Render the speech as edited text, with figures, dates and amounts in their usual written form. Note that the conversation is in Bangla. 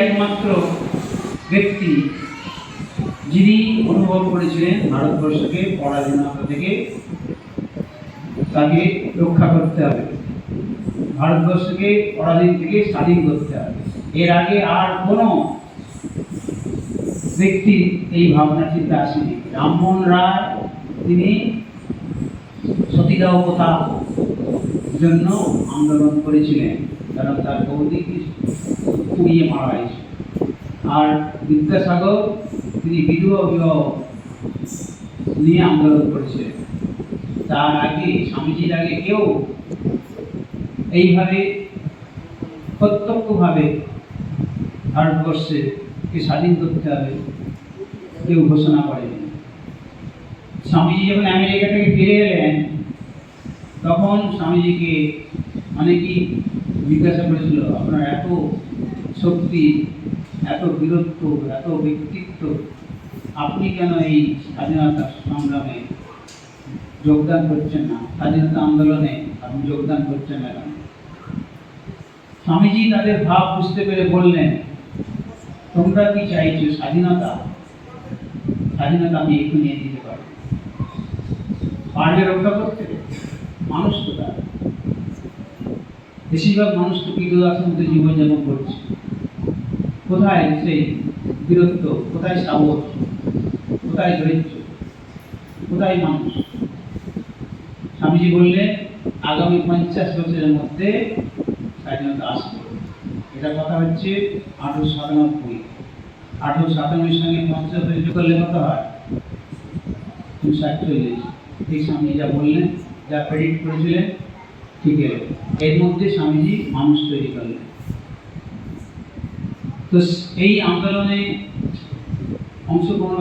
একমাত্র ব্যক্তি যিনি অনুভব করেছিলেন ভারতবর্ষকে পরাধীনতা থেকে তাকে রক্ষা করতে হবে, ভারতবর্ষকে পরাধীন থেকে স্বাধীন করতে হবে। এর আগে আর কোনো ব্যক্তি এই ভাবনা চিন্তা আসেনি। রামমোহন রায় তিনি সতীদাহ প্রথার জন্য আন্দোলন করেছিলেন, কারণ তার বৌদিকে পুড়িয়ে মারা হয়েছে। আর বিদ্যাসাগর তিনি বিধবা বিবাহ নিয়ে আন্দোলন করেছিলেন। তার আগে স্বামীজির আগে কেউ এইভাবে প্রত্যক্ষভাবে ভারতবর্ষে স্বাধীন করতে হবে কেউ ঘোষণা করেনি। স্বামীজি যখন আমেরিকা থেকে ফিরে এলেন তখন স্বামীজিকে অনেকেই জিজ্ঞাসা করেছিল, আপনার এত শক্তি, এত বীরত্ব, এত ব্যক্তিত্ব, আপনি কেন এই স্বাধীনতা সংগ্রামে যোগদান করছেন না, স্বাধীনতা আন্দোলনে আপনি যোগদান করছেন না কেন? স্বামীজি তাদের ভাব বুঝতে পেরে বললেন, তোমরা কি চাইছো স্বাধীনতা? স্বাধীনতা আমি এখনই দিতে পারবো। পারবে রক্ষা করতে? মানুষ তো তার বেশিরভাগ মানুষ তো কীটদাসের মধ্যে জীবনযাপন করছে। কোথায় সেই বীরত্ব, কোথায় সাহস, কোথায় ধৈর্য, কোথায় মানুষ? স্বামীজি বললেন আগামী 50 বছরের মধ্যে স্বাধীনতা আসবে। এটা কথা হচ্ছে 1897। 1897 সঙ্গে 50 যোগ করলে কত হয়? 247। ঠিক স্বামীজি যা বললেন, যা প্রেডিক্ট করেছিলেন, ঠিক এর মধ্যে স্বামীজি মানুষ তৈরি করলেন। তো এই আন্দোলনে অংশগ্রহণ